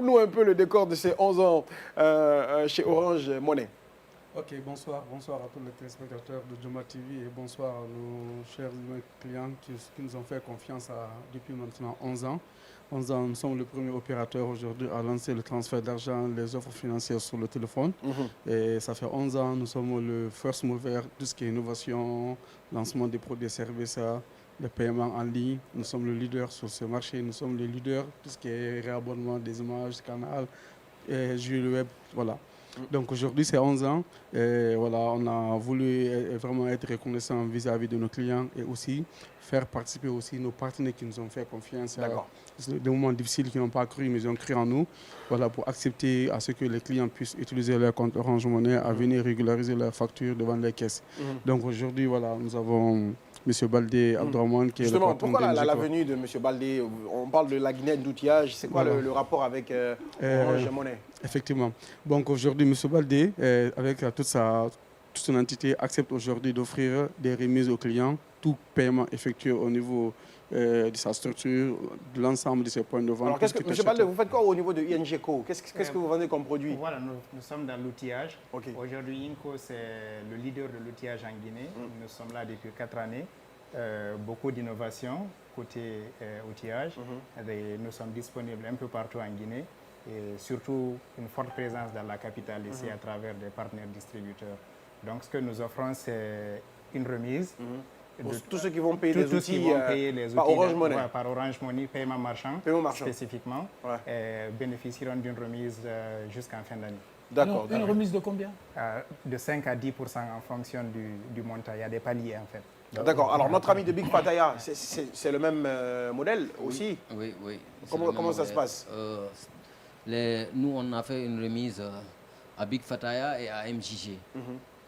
campe-nous un peu le décor de ces 11 ans chez Orange Money. Ok, bonsoir à tous les téléspectateurs de Joma TV et bonsoir à nos chers clients qui nous ont fait confiance depuis maintenant 11 ans. 11 ans, nous sommes le premier opérateur aujourd'hui à lancer le transfert d'argent, les offres financières sur le téléphone. Et ça fait 11 ans, nous sommes le first mover, tout ce qui est innovation, lancement des produits et services, le paiement en ligne. Nous sommes le leader sur ce marché, nous sommes les leaders, tout ce qui est réabonnement des images, canal, jeux web, voilà. Donc aujourd'hui, c'est 11 ans. Et voilà, on a voulu vraiment être reconnaissant vis-à-vis de nos clients et aussi faire participer aussi nos partenaires qui nous ont fait confiance. Des moments difficiles qui n'ont pas cru, mais ils ont cru en nous. Voilà, pour accepter à ce que les clients puissent utiliser leur compte Orange Money, à venir régulariser leurs factures devant les caisses. Donc aujourd'hui, voilà, nous avons M. Baldé Abdourahmane qui est le patron pourquoi la venue de M. Baldé? On parle de la Guinée d'outillage. C'est quoi le rapport avec Orange Money? Effectivement. Donc aujourd'hui, M. Baldé, avec toute son entité, accepte aujourd'hui d'offrir des remises aux clients, tout paiement effectué au niveau de sa structure, de l'ensemble de ses points de vente. Alors, M. Baldé, vous faites quoi au niveau de INGCO? Qu'est-ce que vous vendez comme produit? Voilà, nous sommes dans l'outillage. Aujourd'hui, INCO, c'est le leader de l'outillage en Guinée. Nous sommes là depuis 4 années. Beaucoup d'innovation côté outillage. Et nous sommes disponibles un peu partout en Guinée. Et surtout une forte présence dans la capitale ici à travers des partenaires distributeurs. Donc ce que nous offrons, c'est une remise. Tous ceux qui vont payer les outils par Orange Money. Par Orange Money, paiement marchand spécifiquement, bénéficieront d'une remise jusqu'en fin d'année. D'accord. Une remise de combien? De 5 à 10% en fonction du montant. Il y a des paliers en fait. D'accord. Alors notre ami de Big Pattaya, c'est le même modèle aussi? Oui. Comment ça se passe? Nous, on a fait une remise à Big Pattaya et à MJG.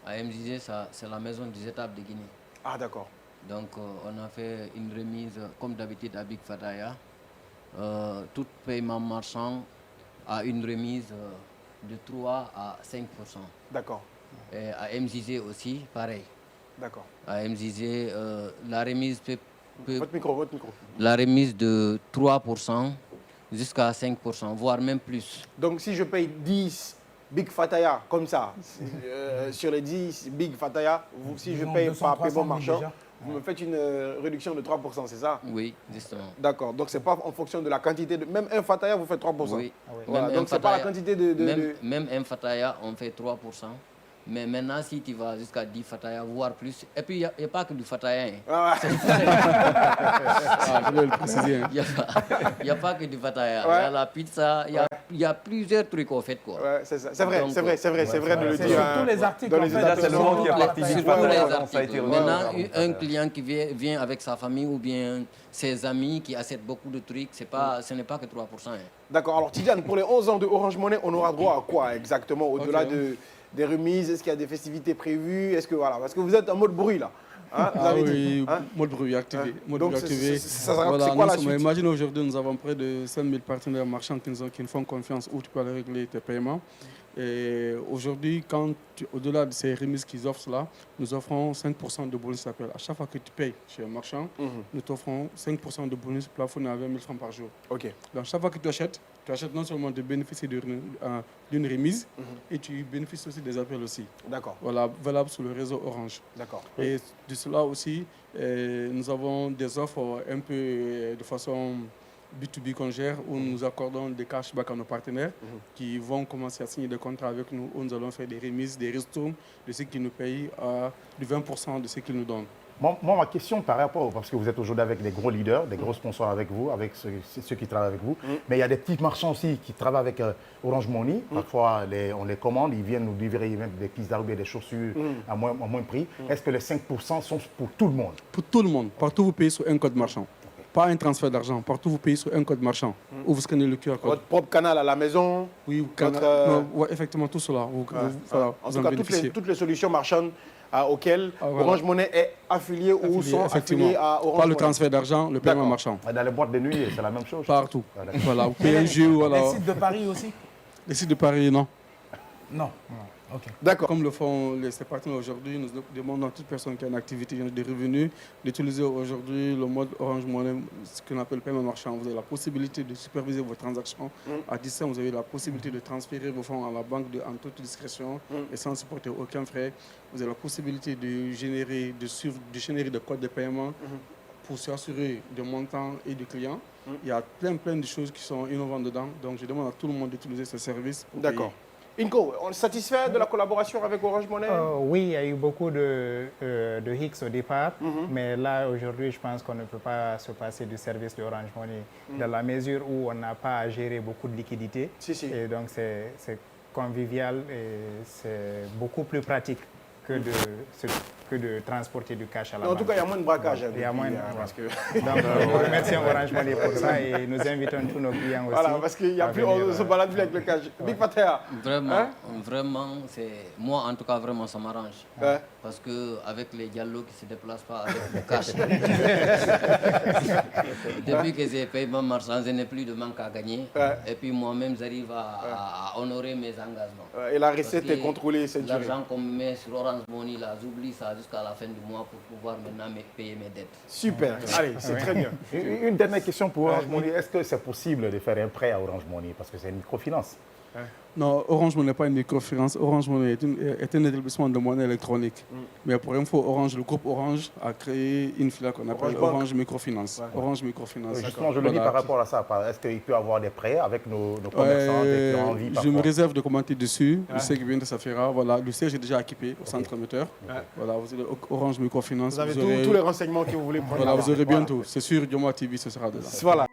À MJG, c'est la maison des étapes de Guinée. Ah, d'accord. Donc, on a fait une remise, comme d'habitude, à Big Pattaya. Tout paiement marchand a une remise de 3 à 5%. D'accord. Et à MJG aussi, pareil. D'accord. À MJG, la remise peut... Votre micro. La remise de 3%. Jusqu'à 5%, voire même plus. Donc si je paye 10 Big Pattaya comme ça, sur les 10 Big Pattaya, si je paye par paiement marchand, vous me faites une réduction de 3%, c'est ça? Oui, justement. D'accord, donc ce n'est pas en fonction de la quantité. Même un Pattaya, vous faites 3%? Oui. Voilà. Donc ce n'est pas la quantité Même un Pattaya, on fait 3%. Mais maintenant, si tu vas jusqu'à 10 Pattaya, voire plus, et puis il n'y a pas que du Pattaya. Je vais le préciser. Il n'y a pas que du Pattaya. Il y a la pizza, il y a plusieurs trucs au fait. C'est ça. C'est vrai de le dire. Sur tous les articles, c'est le monde qui a participé. Maintenant, un client qui vient avec sa famille ou bien ses amis qui achètent beaucoup de trucs, ce n'est pas que 3%. D'accord. Alors Tidiane, pour les 11 ans de Orange Money, on aura droit à quoi exactement au-delà des remises? Est-ce qu'il y a des festivités prévues? Est-ce que voilà, parce que vous êtes en mode bruit là. Mode bruit activé. Donc, activé. Imagine aujourd'hui, nous avons près de 5000 partenaires marchands qui nous font confiance où tu peux aller régler tes paiements. Et aujourd'hui, au-delà de ces remises qu'ils offrent là, nous offrons 5% de bonus d'appel. À chaque fois que tu payes chez un marchand, nous t'offrons 5% de bonus plafonné à 20 000 francs par jour. Donc chaque fois que tu achètes non seulement de bénéficier d'une remise, et tu bénéficies aussi des appels aussi. D'accord. Voilà, valable sur le réseau Orange. D'accord. Et de cela aussi, nous avons des offres un peu de façon B2B qu'on gère, où nous accordons des cashbacks à nos partenaires qui vont commencer à signer des contrats avec nous, où nous allons faire des remises, des ristournes de ceux qui nous payent à du 20% de ce qu'ils nous donnent. Moi, ma question par rapport, parce que vous êtes aujourd'hui avec des gros leaders, des gros sponsors avec vous, avec ceux qui travaillent avec vous, mais il y a des petits marchands aussi qui travaillent avec Orange Money. Parfois, on les commande, ils viennent nous livrer même des petits arbitres, des chaussures à moins prix. Est-ce que les 5% sont pour tout le monde? Pour tout le monde. Partout, vous payez sur un code marchand. Pas un transfert d'argent. Partout, vous payez sur un code marchand. Où vous scannez le QR code. Votre propre canal à la maison? Oui, effectivement, tout cela. En tout cas, toutes les solutions marchandes auxquelles Orange Money est affilié ou sont affiliés à Orange Money. Pas le transfert d'argent, le paiement marchand. Dans les boîtes de nuit, c'est la même chose? Partout. Voilà, vous payez un jeu. Les sites de Paris aussi? Les sites de Paris, non. Non. D'accord. Comme le font ces partenaires aujourd'hui, nous demandons à toute personne qui a une activité de revenus d'utiliser aujourd'hui le mode Orange Money, ce qu'on appelle paiement marchand. Vous avez la possibilité de superviser vos transactions. À distance, vous avez la possibilité de transférer vos fonds à la banque en toute discrétion et sans supporter aucun frais. Vous avez la possibilité de générer des codes de paiement pour s'assurer de montants et de clients. Il y a plein de choses qui sont innovantes dedans. Donc, je demande à tout le monde d'utiliser ce service. D'accord. Inco, on est satisfait de la collaboration avec Orange Money? Oui, il y a eu beaucoup de hicks au départ, mais là, aujourd'hui, je pense qu'on ne peut pas se passer du service de Orange Money dans la mesure où on n'a pas à gérer beaucoup de liquidités. Et donc, c'est convivial et c'est beaucoup plus pratique que de transporter du cash à la banque. En tout cas, il y a moins de braquage. Il y a moins de braquage. Donc, nous remercions Orange Money pour ça et nous invitons tous nos clients aussi. Voilà, parce qu'il n'y a plus, on se balade plus avec le cash. Big Fataya. Vraiment, moi en tout cas, vraiment, ça m'arrange. Parce qu'avec les dialogues qui ne se déplacent pas avec le cash, depuis que j'ai payé ma marchandise, je n'ai plus de manque à gagner. Et puis moi-même, j'arrive à honorer mes engagements. Et la recette est contrôlée, c'est dur. L'argent qu'on me met sur Orange Money, là, j'oublie ça jusqu'à la fin du mois pour pouvoir maintenant payer mes dettes. Super, allez, c'est très bien. Une dernière question pour Orange Money. Est-ce que c'est possible de faire un prêt à Orange Money? Parce que c'est une microfinance. Non, Orange Money n'est pas une microfinance. Orange Money est un établissement de monnaie électronique. Mais pour info, le groupe Orange a créé une filiale qu'on appelle Orange Microfinance. Orange Microfinance. Justement, je le dis par rapport à ça. Est-ce qu'il peut y avoir des prêts avec nos commerçants qui ont envie? Je me réserve de commenter dessus. Je sais que bien de Safira. Voilà, le siège est déjà équipé au centre moteur. Voilà, vous avez Orange Microfinance. Vous avez tous les renseignements que vous voulez prendre. Voilà, vous aurez bientôt. C'est sûr, Dioma TV, ce sera dedans. Voilà.